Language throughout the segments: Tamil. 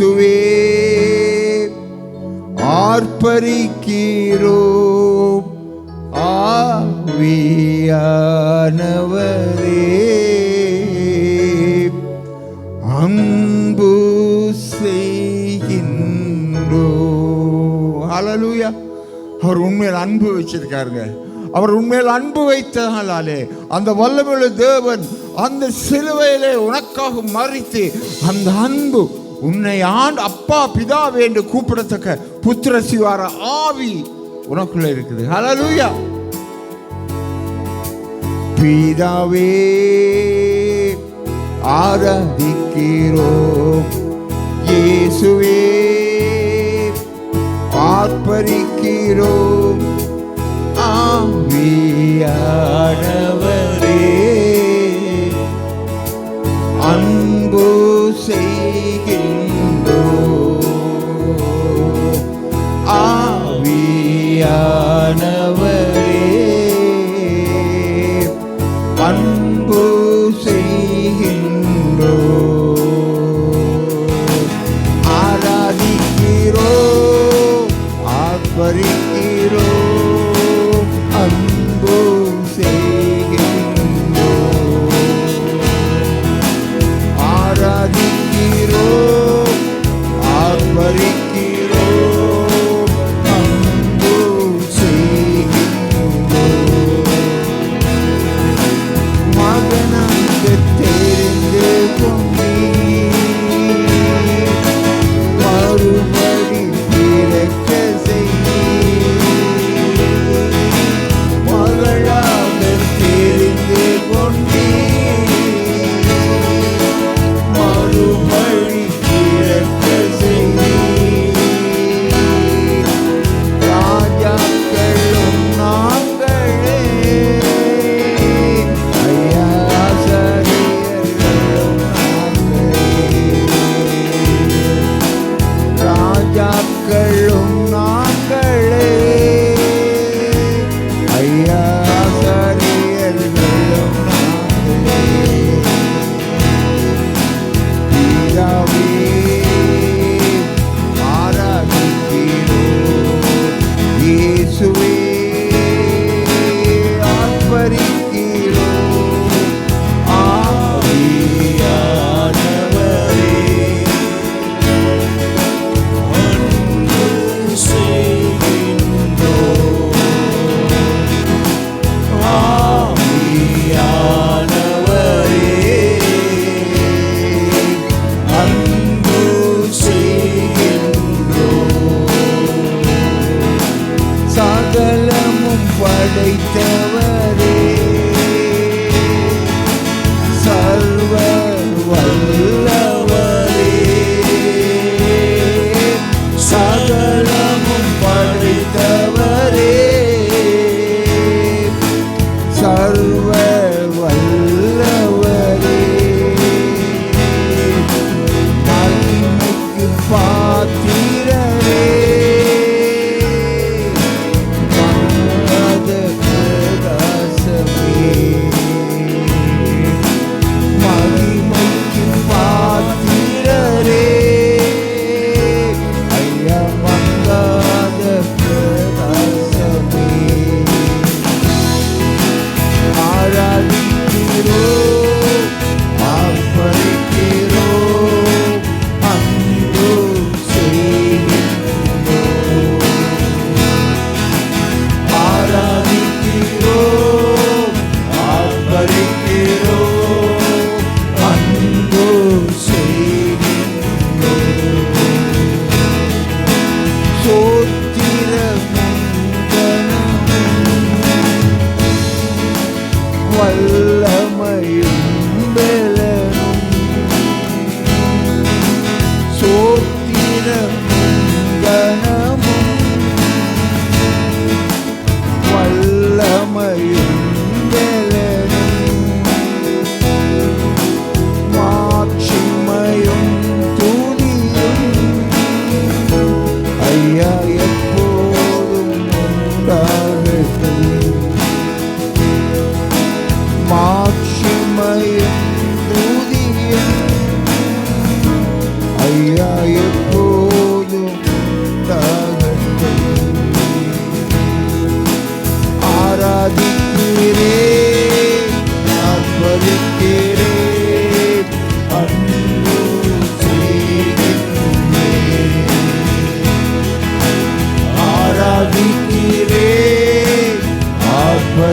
இயேசுவே ஆர்ப்பரிக்கிறோம். ஆவியானவரே அன்பு செய்கின்றோம். ஹல்லேலூயா. அவர் உண்மையில் அன்பு வச்சிருக்காருங்க. அவர் உண்மையில் அன்பு வைத்ததாலே அந்த வல்லமையுள்ள தேவன் அந்த சிலுவையிலே உனக்காக மரித்து அந்த அன்பு உன்னை அப்பா பிதாவே என்று கூப்பிடத்தக்க புத்திர சிவார ஆவி உனக்குள்ள இருக்குது. ஹல்லேலூயா. பிதாவே ஆராதிக்கிறோம். இயேசுவே ஆர்ப்பரிக்கிறோம். ஆவியானவரே அன்பு செய்கின்றோம். ஆவியானவரே அன்பு செய்கின்றோம். ஆராதிக்கிறோம், ஆர்ப்பரிக்கிறோம், அன்பு செய்கின்றோம். ஆராதிக்கிறோம், ஆர்ப்பரிக்கிறோம், அன்பு செய்கின்றோம். மகனாக தெரிந்து கொண்டீர், மறுபடி பிறக்க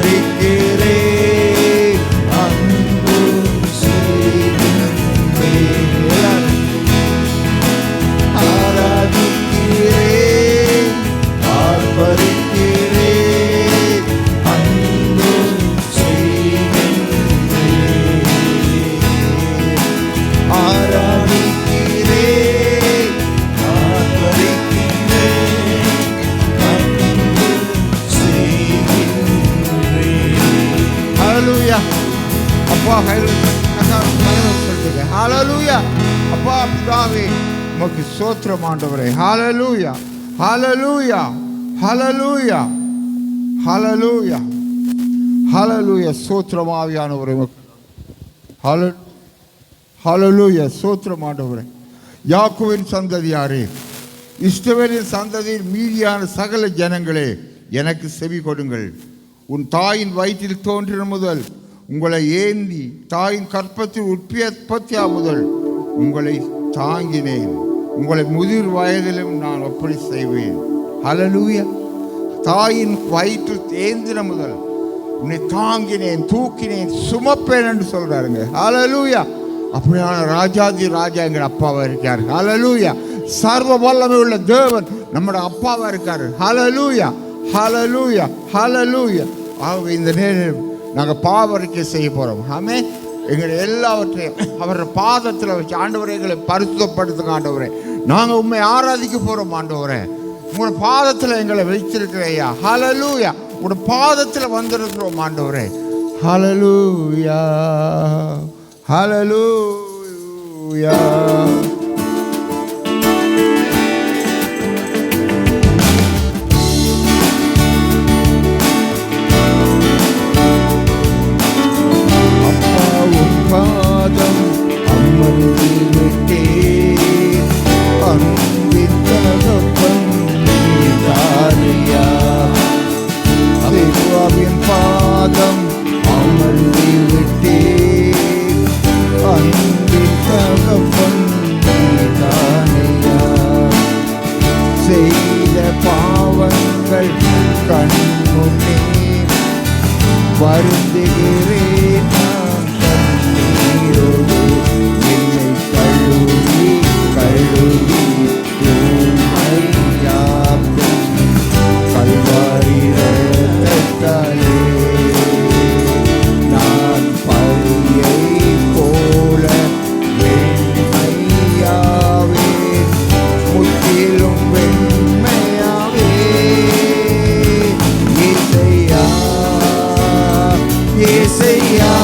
ஆர்ப்பரிக்கிறேன் அன்பு செய்கின்றேன் ஆராதிக்கிறேன் ஆர்ப்பரிக்கிறேன் அன்பு செய்கின்றேன் ஆராதிக்கிறேன் ஆர்ப்பரிக்கிறேன் அன்பு செய்கின்றேன். ஹல்லேலூயா. அப்பா சொல்லுங்க ஹல்லேலூயா. அப்பா பிதாவே உமக்கு ஸ்தோத்திரம் ஆண்டவரே. ஹல்லேலூயா ஹல்லேலூயா ஹல்லேலூயா ஹல்லேலூயா ஹல்லேலூயா. ஸ்தோத்திரம் ஆவியானவரே. ஹல்லேலூயா. ஸ்தோத்திரம் ஆண்டவரே. யாக்கோபின் சந்ததியாரே, இஸ்ரவேலின் சந்ததியில் மீதியான சகல ஜனங்களே, எனக்கு செவி கொடுங்கள். உன் தாயின் வயிற்றில் தோன்றின முதல் உங்களை ஏந்தி தாயின் கற்பத்தில் உற்பத்தியா முதல் உங்களை தாங்கினேன். உங்களை முதிர் வயதிலும் நான் அப்படி செய்வேன். ஹல்லேலூயா. தாயின் வயிற்றில் ஏந்தின முதல் உன்னை தாங்கினேன், தூக்கினேன், சுமப்பேன் என்று சொல்றாருங்க. ஹல்லேலூயா. அப்படியான ராஜாதி ராஜா எங்கள் அப்பாவா இருக்கார். ஹல்லேலூயா. சர்வ வல்லமை உள்ள தேவன் நம்முடைய அப்பாவா இருக்காரு. ஹல்லேலூயா ஹல்லேலூயா ஹல்லேலூயா. ஆகவே இந்த நேரம் நாங்கள் பாவரிக்கை செய்ய போகிறோம். ஆமே. எங்களை எல்லாவற்றையும் அவரோட பாதத்தில் வச்சு ஆண்டவரே எங்களை பரிசுத்தப்படுத்துங்க ஆண்டவரே. நாங்கள் உண்மை ஆராதிக்க போகிறோம் ஆண்டவரே. உங்களோட பாதத்தில் எங்களை வைத்திருக்கிறையா. ஹல்லேலூயா. உங்களோட பாதத்தில் வந்திருக்கிறோம் ஆண்டவரே. ஹல்லேலூயா ஹல்லேலூயா. பாதம் அமர்ந்து விட்டேன் அன்பின் தகப்பன் நீதானையா. தேவாவின் பாதம் அமர்ந்து விட்டேன் அன்பின் தகப்பன் நீதானையா. செய்த பாவங்கள் கண்முன்னே வருந்துகிறேன். என்னை கழுவி கழுவி தூய்மையாக்கும் கல்வாரி இரத்தத்தாலே நான் பரியை போல வெண்மையாவே முற்றிலும் வெண்மையாவே. இசையா இசையா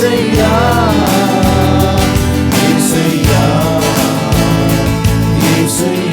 இயேசையா இயேசையா இயேசையா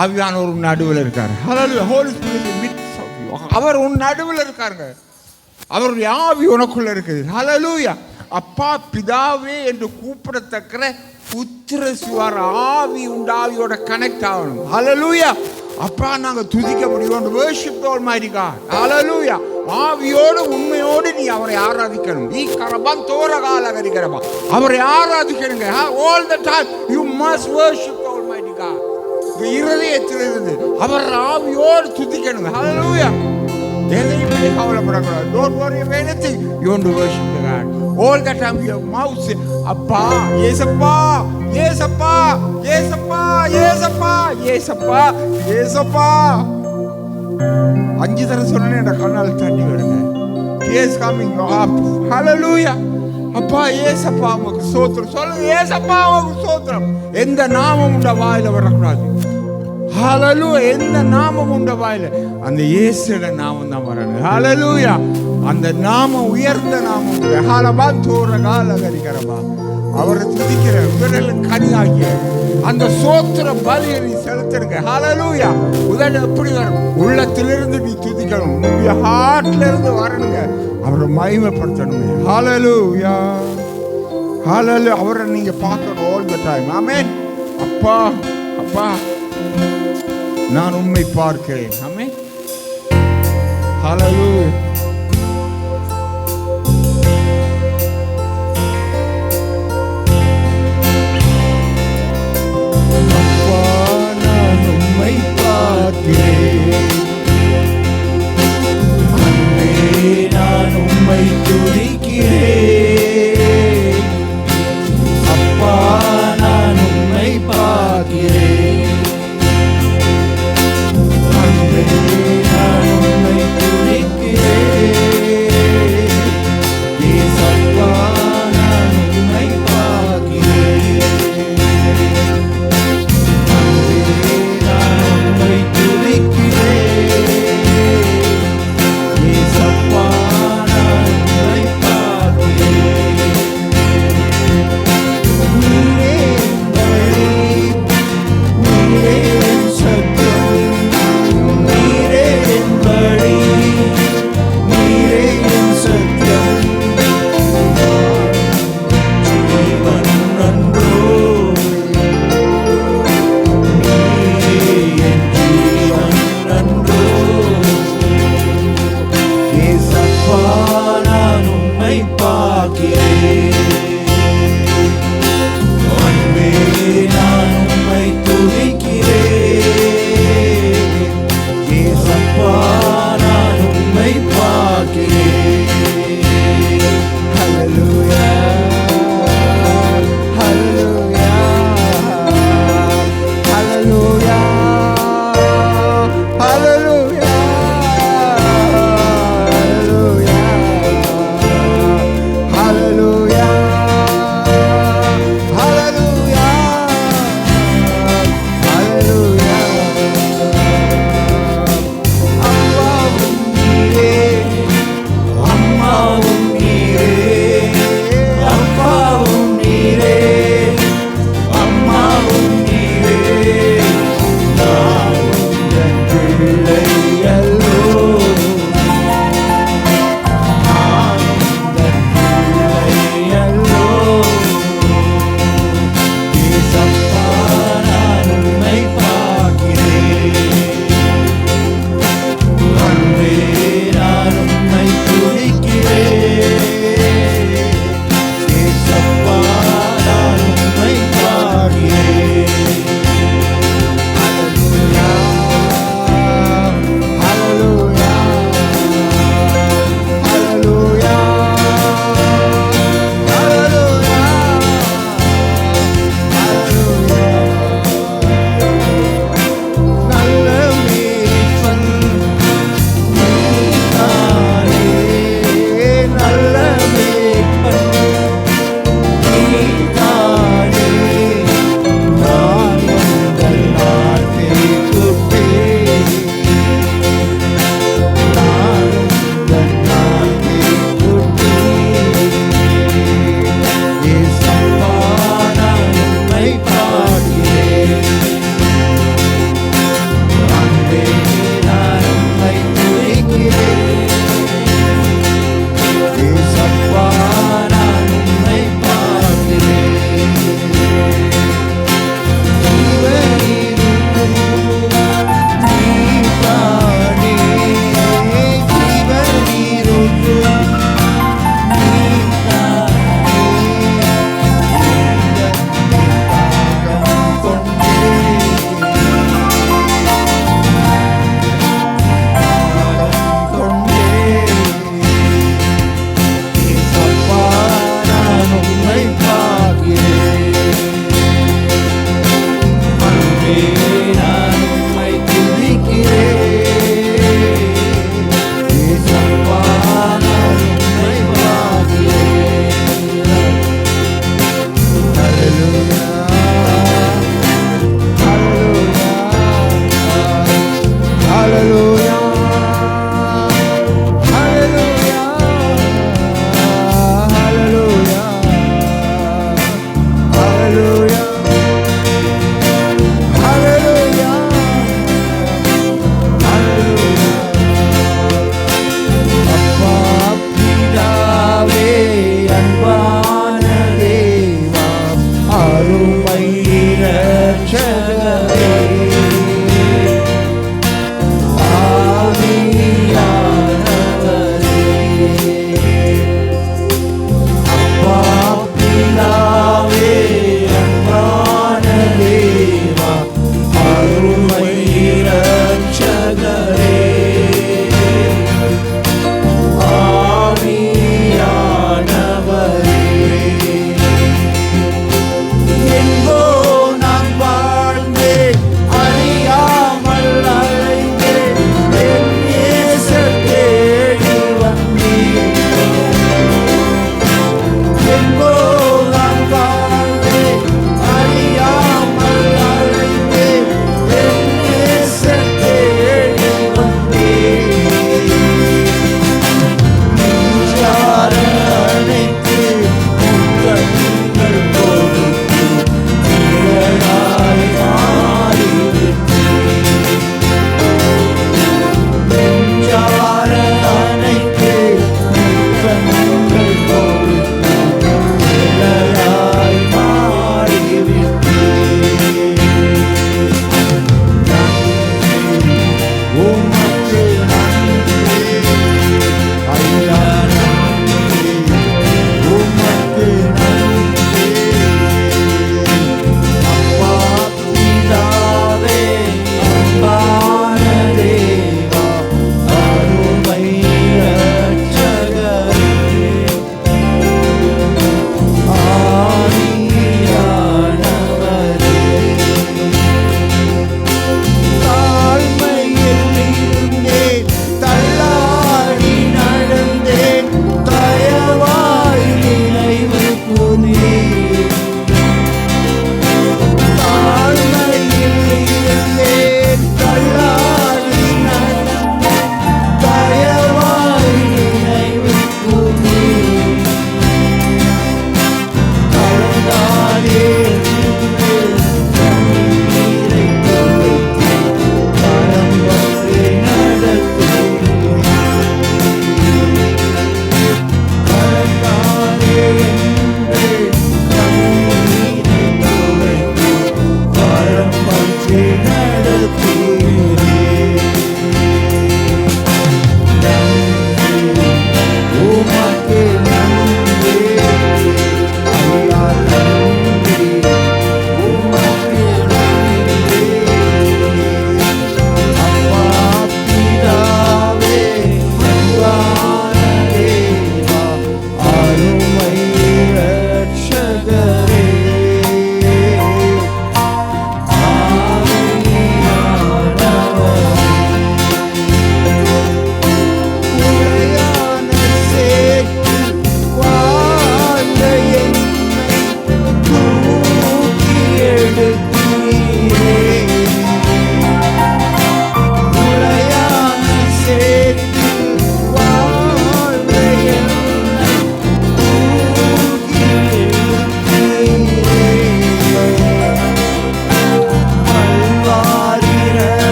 ஆவியானவர் உன் நடுவில் இருக்காரு. அவர் உன் நடுவில் இருக்காருங்க. அவருடைய ஆவி உனக்குள்ள இருக்குது. ஹல்லேலூயா. அப்பா பிதாவே என்று கூப்பிடத்தக்கிற புத்திர சிவார ஆவி உண்டாவியோட கனெக்ட் ஆகணும். ஹல்லேலூயா. அப்பா நாங்கள் துதிக்க முடியும். worship the Almighty God. ஹல்லேலூயா. ஆவியோடு உண்மையோடு நீ அவரை ஆராதிக்கணும். நீ கரபான் தோர காலகரிக்கிறமா அவரை ஆராதிக்கணுங்க. all the time you must worship the Almighty God. இருதயத்திலிருந்து அவர் ஆவியோடு துதிக்கணுங்க. ஹalleluya. எதையுமே கவலைப்படக்கூடாது. don't worry about anything. you want to worship the God all the time. your mouth say அப்பா இயேசப்பா இயேசப்பா இயேசப்பா இயேசப்பா இயேசப்பா இயேசப்பா. 5 தடவை சொன்னேன், என் கண்ணால் தண்ணி வருங்க. tears coming up. hallelujah. அப்பா ஏசப்பா உமக்கு ஸ்தோத்திரம் சொல்லுங்க. ஏசப்பா உமக்கு ஸ்தோத்திரம். எந்த நாமம் உண்ட வாயில வரக்கூடாது. ஹalleluya. எந்த நாமம் உண்ட வாயில அந்த இயேசுவின் நாமம் தான் வரணும். ஹalleluya. அந்த நாமம் உயர்ந்த நாமம். ஹalleluya. தோர காலகரிக்கிறமா அவரை துதிக்கிற உடலில் கனியாகிய அந்த சோத்திர பலியை நீ செலுத்துங்க. ஹalleluya. உடல் எப்படி வரும்? உள்ளத்திலிருந்து நீ துதிக்கணும். உன்னுடைய ஹார்ட்ல இருந்து வரணுங்க. அவரை மகிமைப்படுத்தணுங்க. ஹalleluya. ஹalleluya. அவரை நீங்க பார்க்கணும் all the time. ஆமென். அப்பா அப்பா நான் உம்மை பார்க்கிறேன். ஆமென். ஹalleluya. நான் உம்மை துதிக்கிறேன். அப்பா நான் உம்மை பார்க்கிறேன். அன்பே நான் உம்மை துதிக்கிறேன்.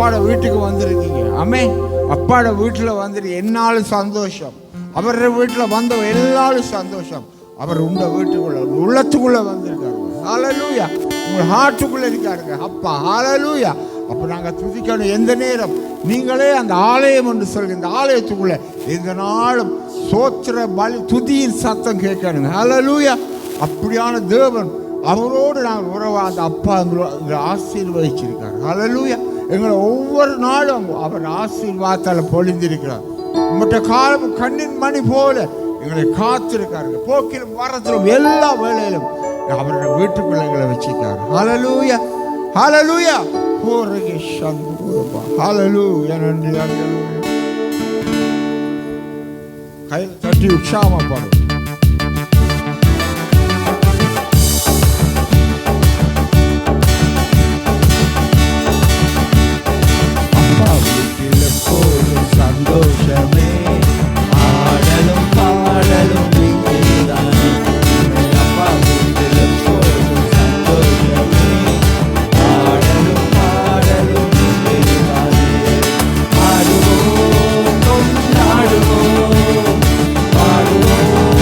அப்பாட வீட்டுக்கு வந்திருக்கீங்க. ஆமே, அப்பாட வீட்டில் வந்துட்டு என்னாலும் சந்தோஷம். அவர் வீட்டில் வந்த எல்லாரும் சந்தோஷம். அவர் உங்க வீட்டுக்குள்ள உள்ளத்துக்குள்ள வந்திருக்காரு. ஹல்லேலூயா. உங்கள் ஹார்ட்டுக்குள்ள இருக்காருங்க அப்பா. ஹல்லேலூயா. அப்போ நாங்கள் துதிக்கணும். எந்த நேரம் நீங்களே அந்த ஆலயம் என்று சொல்லுங்க, இந்த ஆலயத்துக்குள்ள எந்த நாளும் சோத்திர பலி துதியின் சத்தம் கேட்கணுங்க. ஹல்லேலூயா. அப்படியான தேவன், அவரோடு நாங்கள் உறவா அந்த அப்பா எங்களை ஆசீர்வதிச்சிருக்காரு. ஹல்லேலூயா. எங்களை ஒவ்வொரு நாளும் அவர் ஆசீர்வாதத்தால் பொழிந்திருக்கிறார். மற்ற காலம் கண்ணின் மணி போல எங்களை காத்திருக்காருங்க. போக்கிலும் வரத்திலும் எல்லா வேளையிலும் அவருடைய வீட்டுக்குள்ள எங்களை வச்சிருக்காரு. ஹல்லேலூயா. ஹல்லேலூயா. ஹோரகே சந்துபா. ஹல்லேலூயா. நன்றி. ஹல்லேலூயா. கையில் தட்டி உற்சாகமா பாருங்க. சந்தோஷமே ஆடலும் பாடலும் நீங்கேதானே. அப்பா வீட்டில் எப்போதும் சந்தோஷமே ஆடலும் பாடலும் நீங்கேதானே. ஆடுவோம் கொண்டாடுவோம் பாடுவோம்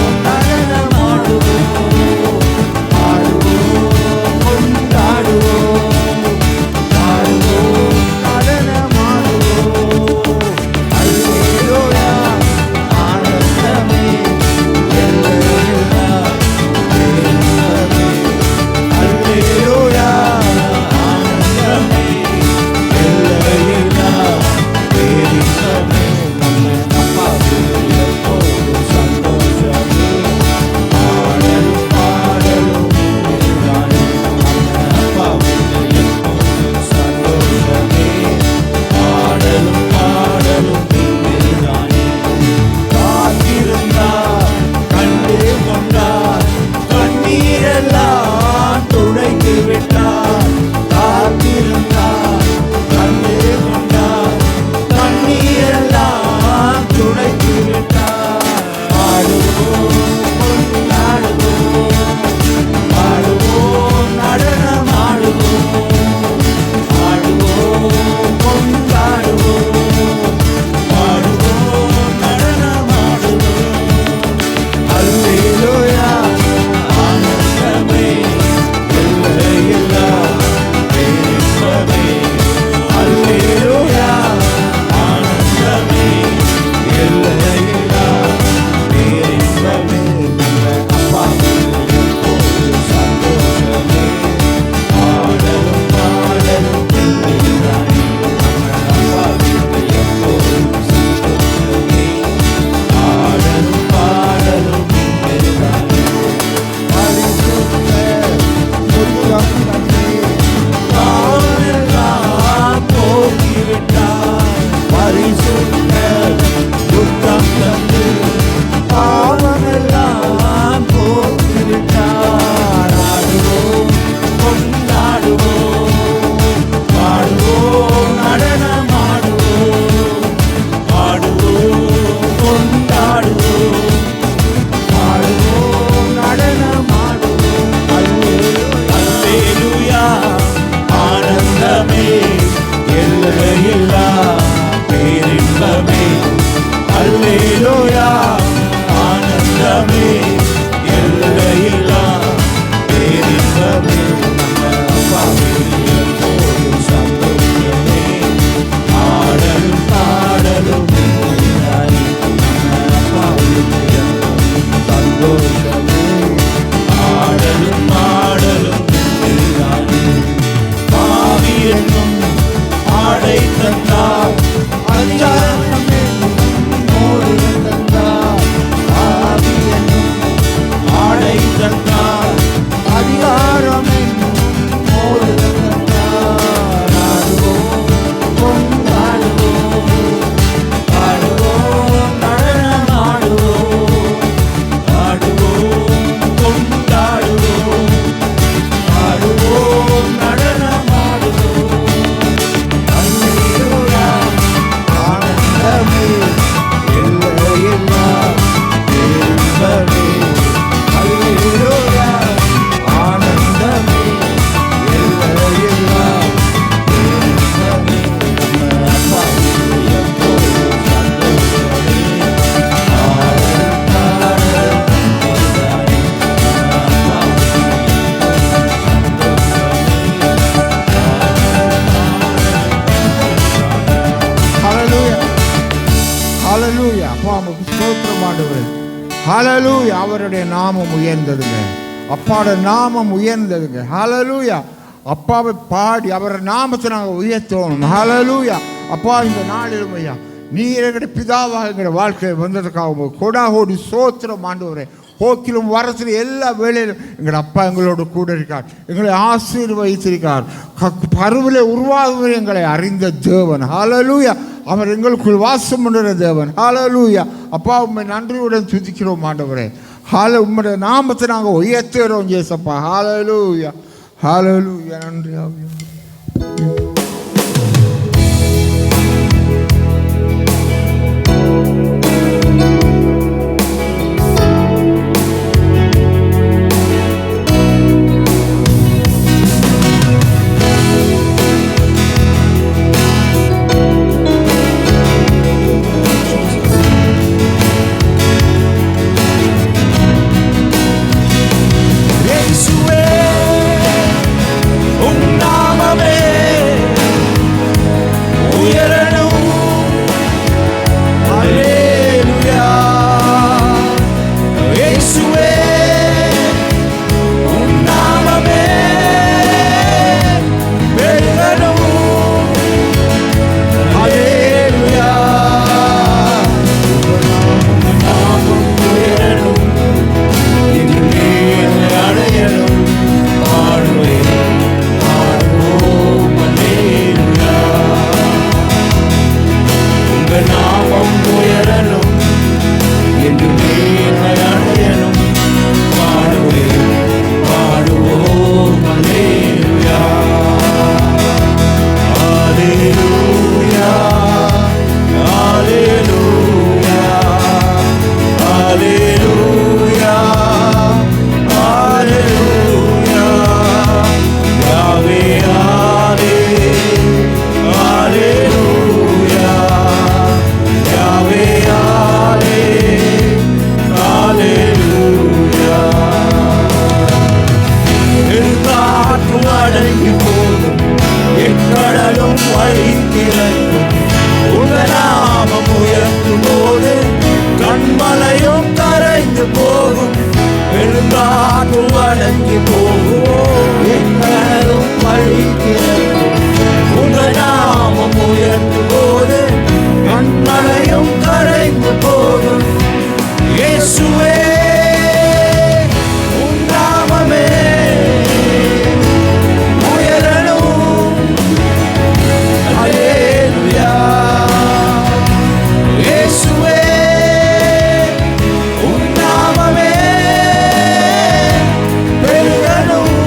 ஹalleluya. அவருடைய நாமம் உயர்ந்ததுங்க. அப்பாவோட நாமம் உயர்ந்ததுங்க. ஹalleluya. அப்பாவை பாடி அவருடைய நாமத்தை நாங்கள் உயர்த்தணும். ஹalleluya. அப்பா, இந்த நாளிலும் ஐயா நீர் எங்களுடைய பிதாவாக எங்களுடைய வாழ்க்கையை வந்ததுக்காக கொடாகோடி சோத்திரம் ஆண்டவரே. போக்கிலும் வரத்திலும் எல்லா வேளையிலும் எங்கள் அப்பா எங்களோடு கூட இருக்கார். எங்களை ஆசீர்வதித்திருக்கார். பருவிலே உருவாகுவதை எங்களை அறிந்த தேவன். ஹalleluya. அவர் எங்களுக்குள் வாசம் பண்ணுற தேவன். ஹalleluya. அப்பா, உண்மை நன்றியுடன் துதிக்கிறோம் ஆண்டவரே. உம்முடைய நாமத்தை நாங்கள் உயர்த்துகிறோம் இயேசப்பா. ஹalleluya. ஹalleluya. நன்றி ஆவியானவரே. உன் நாமமே பெருகணும்.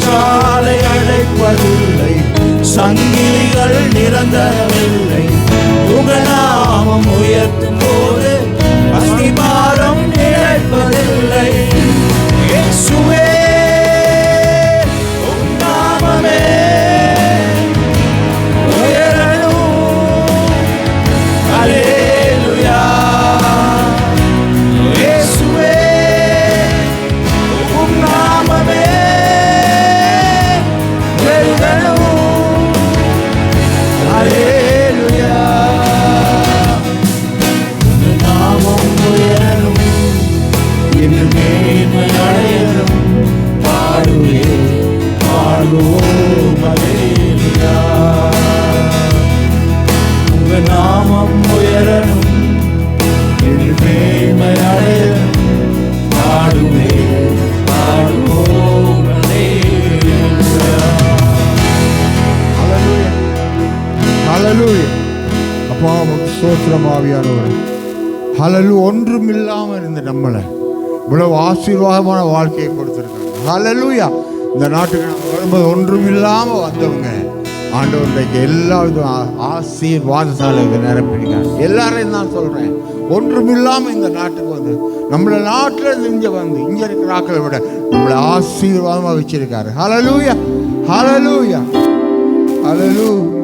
சிறைச்சாலை அடைப்பதில்லை, சங்கிலிகள் நிரந்தரமில்லை. உங்க நாமம் உயர்த்தும் போது அஸ்திபாரம் நிலைப்பதில்லை. இயேசுவே உம் நாமமே உயரணும். அல்லேலூயா. இயேசுவே உம் நாமமே உயரணும். அல்லேலூயா. உம் நாமம் உயரணும், என்று மேன்மை அடையணும். பாடுவே பாடுவோம் அல்லேலூயா. உங்க நாமம் உயரணும், என்று மேன்மை அடையணும். பாடுவே பாடுவோம் அல்லேலூயா. ஹalleluya. அப்பா உமக்கு ஸ்தோத்திரம் ஆவியானவரே. ஹalleluya. ஒன்றும் இல்லாமல் இருந்த நம்மளை இவ்வளவு ஆசீர்வாதமான வாழ்க்கையை கொடுத்துருக்காங்க. ஹalleluya. இந்த நாட்டுக்கு நாங்கள் வரும்போது ஒன்றும் இல்லாமல் வந்தவங்க ஆண்டவர் இன்றைக்கு எல்லா விதம் ஆசீர்வாதத்தால் இதை நிரப்பிடுறாங்க. எல்லாரையும் நான் சொல்கிறேன், ஒன்றும் இல்லாமல் இந்த நாட்டுக்கு வந்து நம்மள நாட்டில் இருந்து இங்கே வந்து இங்கே இருக்கிற ஆக்களை விட நம்மளை ஆசீர்வாதமாக வச்சிருக்காரு. ஹalleluya. ஹalleluya. ஹalleluya.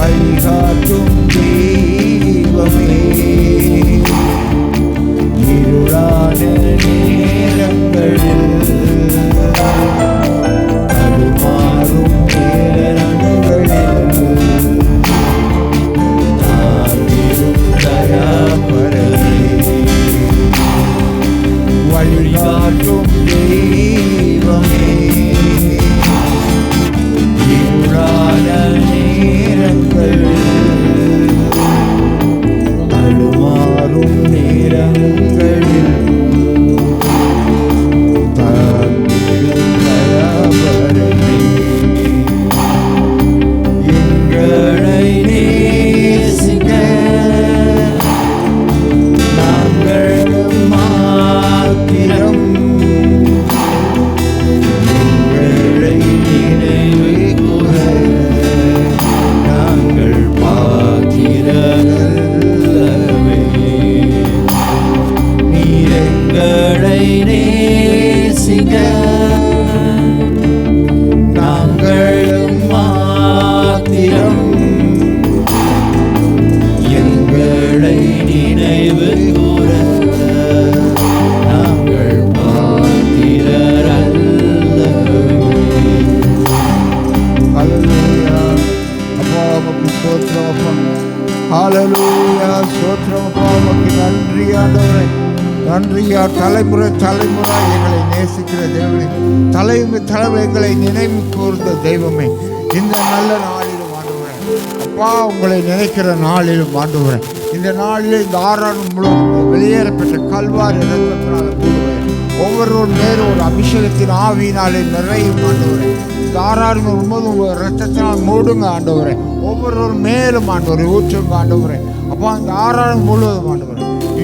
வழிகாட்டும் தெய்வமே, இருளான நேரங்களில் தடுமாறும் நேரங்களில் தாங்கிடும் தயாபரமே, வழிகாட்டும் தெய்வமே, இருளான நேரங்களில் தடுமாறும் நேரங்களில் தாங்கிடும் தயாபரமே, எங்களை நேசிக்க நாங்கள் மாத்திரம் எங்களை நினைவு கூற நாங்கள் பாத்திரங்களவே, நீர் எங்களை நேசிக்க நாங்கள் மாத்திரம் எங்களை நினைவு கூற நாங்கள் பாத்திரரல்லவே. ஹல்லேலூயா. அப்பா உமக்கு ஸ்தோத்திரம் அப்பா. ஹல்லேலூயா. ஸ்தோத்திரம் அப்பா உமக்கு நன்றி ஆண்டவரே. நன்றியா. தலைமுறை தலைமுறை எங்களை நேசிக்கிற தேவனே, தலைமுறை எங்களை நினைவு கூர்ந்த தெய்வமே, இந்த நல்ல நாளிலும் ஆண்டவரே அப்பா உங்களை நினைக்கிற நாளிலும் ஆண்டவரே, இந்த நாளில் இந்த ஆறாண்டு முழுவதும் வெளியேறப்பட்ட கல்வாரி இரத்தத்தினால மூடுவேன். ஒவ்வொருவர் மேலும் ஒரு அபிஷேகத்தின் ஆவியினாலே நிறையும் ஆண்டவரே. இந்த ஆறாண்டு முழுவதும் இரத்தத்தினால் மூடுங்க ஆண்டவரே. ஒவ்வொருவர் மேலும் ஆண்டவரை ஊற்றுங்க ஆண்டவரே. அப்பா இந்த ஆறாண்டு முழுவதும் ஆண்டவரே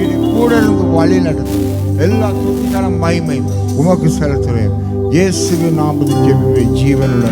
இது கூட இருந்து வழி நடத்தும். எல்லா துணிக்கான மகிமை உமக்கு செலுத்துவேன். இயேசுவின் நாமத்தில் ஜெபிப்பேன் ஜீவனுள்ள